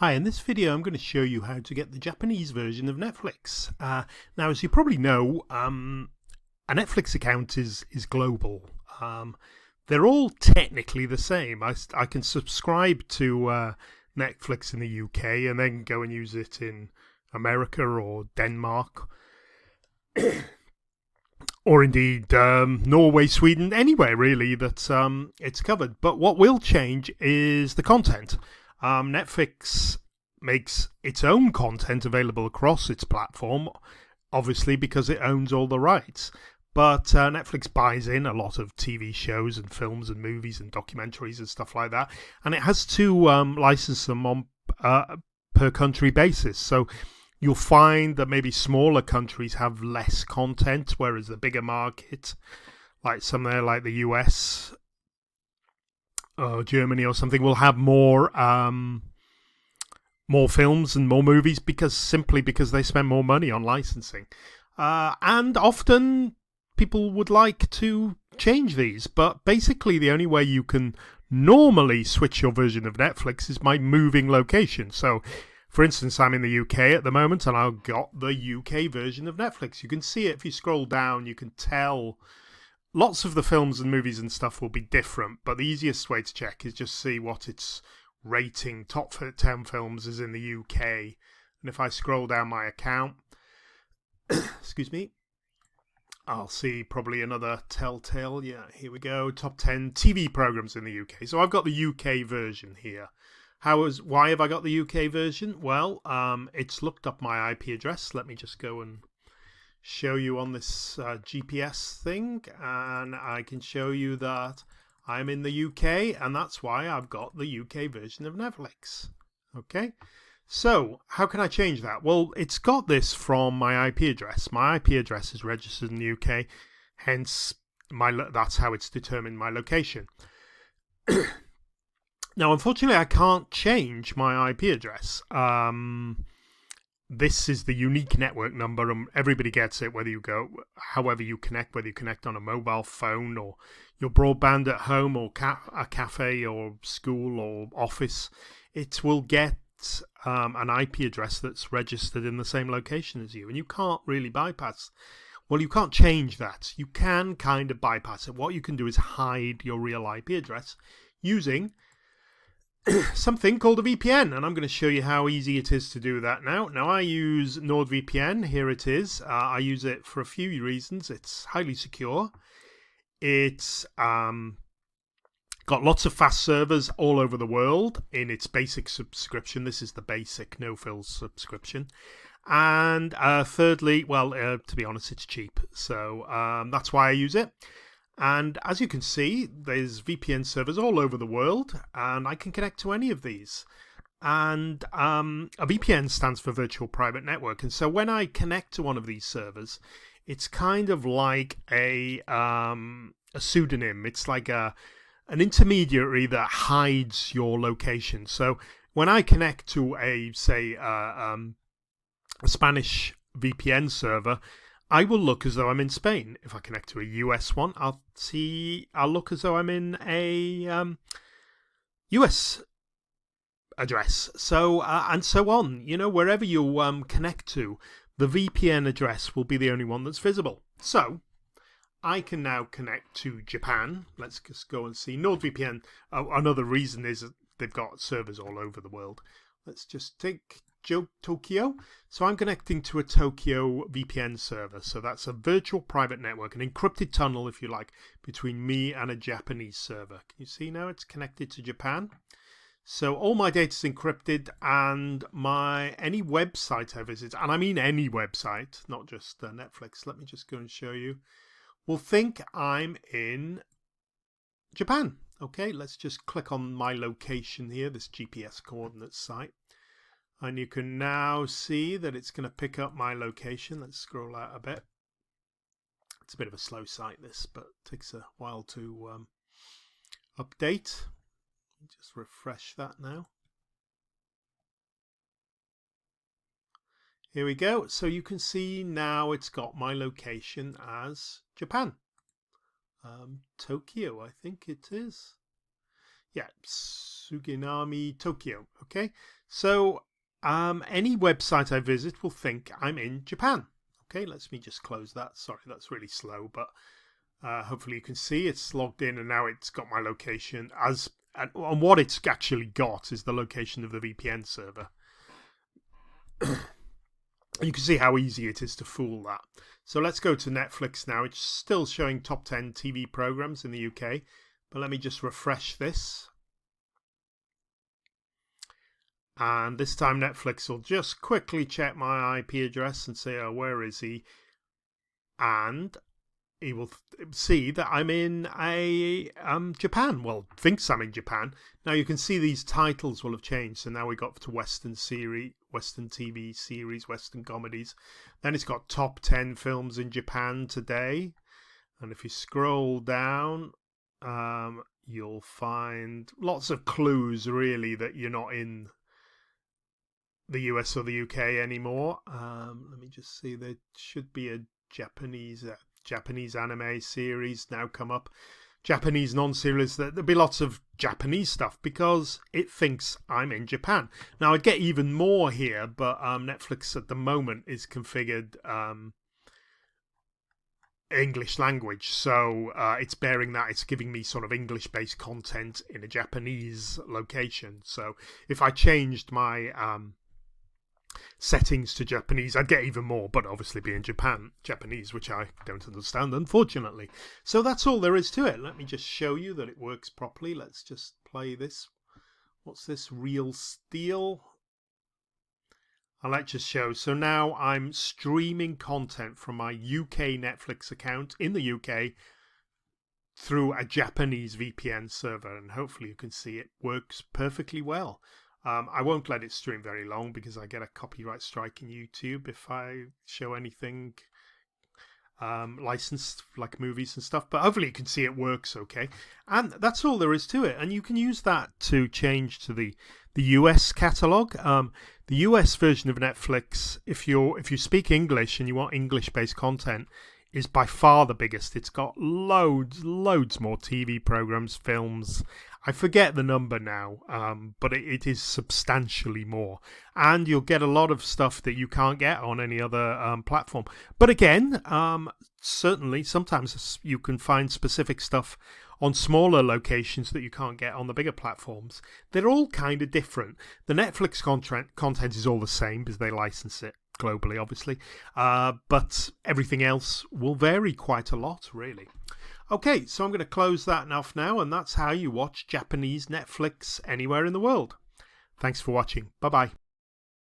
Hi, in this video I'm going to show you how to get the Japanese version of Netflix. Now, as you probably know, a Netflix account is global. They're all technically the same. I can subscribe to Netflix in the UK and then go and use it in America or Denmark. Or indeed Norway, Sweden, anywhere really that it's covered. But what will change is the content. Netflix makes its own content available across its platform, obviously because it owns all the rights. But Netflix buys in a lot of TV shows and films and movies and documentaries and stuff like that. And it has to license them on per country basis. So you'll find that maybe smaller countries have less content, whereas the bigger market, like somewhere like the US or Germany or something, will have more films and more movies simply because they spend more money on licensing. And often people would like to change these, but basically the only way you can normally switch your version of Netflix is by moving location. So, for instance, I'm in the UK at the moment and I've got the UK version of Netflix. You can see it if you scroll down, you can tell lots of the films and movies and stuff will be different, but the easiest way to check is just see what its rating top 10 films is in the UK. And if I scroll down my account, excuse me, I'll see probably another telltale. Yeah, here we go. Top 10 TV programs in the UK. So I've got the UK version here. Why have I got the UK version? Well, it's looked up my IP address. Let me just go and show you on this GPS thing, and I can show you that I'm in the UK, and that's why I've got the UK version of Netflix. Okay, so how can I change that? Well, it's got this from my IP address. My IP address is registered in the UK, hence that's how it's determined my location. Now, unfortunately, I can't change my IP address. This is the unique network number, and everybody gets it, however you connect, whether you connect on a mobile phone or your broadband at home or a cafe or school or office. It will get an IP address that's registered in the same location as you, and you can't really bypass. Well, you can't change that. You can kind of bypass it. What you can do is hide your real IP address using something called a VPN, and I'm going to show you how easy it is to do that now. Now, I use NordVPN. Here it is. I use it for a few reasons. It's highly secure. It's got lots of fast servers all over the world in its basic subscription. This is the basic no-frills subscription. And thirdly, well, to be honest, it's cheap. So that's why I use it. And as you can see, there's VPN servers all over the world, and I can connect to any of these. And a VPN stands for Virtual Private Network. And so when I connect to one of these servers, it's kind of like a pseudonym. It's like an intermediary that hides your location. So when I connect to a Spanish VPN server, I will look as though I'm in Spain. If I connect to a US one, I'll look as though I'm in a US address. So and so on. You know, wherever you connect to, the VPN address will be the only one that's visible. So I can now connect to Japan. Let's just go and see NordVPN. Another reason is that they've got servers all over the world. Let's just take Tokyo. So I'm connecting to a Tokyo VPN server. So that's a virtual private network, an encrypted tunnel, if you like, between me and a Japanese server. Can you see now it's connected to Japan? So all my data is encrypted, and any website I visit, and I mean any website, not just Netflix. Let me just go and show you. Will think I'm in Japan. Okay, let's just click on my location here, this GPS coordinates site. And you can now see that it's going to pick up my location. Let's scroll out a bit. It's a bit of a slow site, this, but it takes a while to update. Just refresh that now. Here we go. So you can see now it's got my location as Japan. Tokyo, I think it is. Yeah, Suginami, Tokyo. Okay, So any website I visit will think I'm in Japan. Okay, let me just close that. Sorry, that's really slow, but hopefully you can see it's logged in, and now it's got my location and what it's actually got is the location of the VPN server. You can see how easy it is to fool that. So let's go to Netflix now. It's still showing top 10 TV programs in the UK, but let me just refresh this. And this time Netflix will just quickly check my IP address and say, oh, where is he? And he will see that I'm in Japan. Well, thinks I'm in Japan. Now you can see these titles will have changed. So now we got to Western TV series, Western comedies. Then it's got top 10 films in Japan today. And if you scroll down, you'll find lots of clues really that you're not in the US or the UK anymore. Let me just see. There should be a Japanese anime series now come up. Japanese non-series. There'll be lots of Japanese stuff because it thinks I'm in Japan. Now I'd get even more here, but Netflix at the moment is configured English language, so it's bearing that. It's giving me sort of English-based content in a Japanese location. So if I changed my settings to Japanese, I'd get even more, but obviously be in Japanese, which I don't understand, unfortunately. So that's all there is to it. Let me just show you that it works properly. Let's just play this. What's this? Real Steel. I'll let you show. So now I'm streaming content from my UK Netflix account in the UK through a Japanese VPN server, and hopefully you can see it works perfectly well. I won't let it stream very long because I get a copyright strike in YouTube if I show anything licensed, like movies and stuff. But hopefully you can see it works okay. And that's all there is to it. And you can use that to change to the US catalog. The US version of Netflix, if you speak English and you want English-based content, is by far the biggest. It's got loads more TV programs, films. I forget the number now, but it is substantially more. And you'll get a lot of stuff that you can't get on any other platform. But again, certainly sometimes you can find specific stuff on smaller locations that you can't get on the bigger platforms. They're all kind of different. The Netflix content is all the same because they license it globally, obviously, but everything else will vary quite a lot, really. Okay, so I'm going to close that off now, and that's how you watch Japanese Netflix anywhere in the world. Thanks for watching. Bye-bye.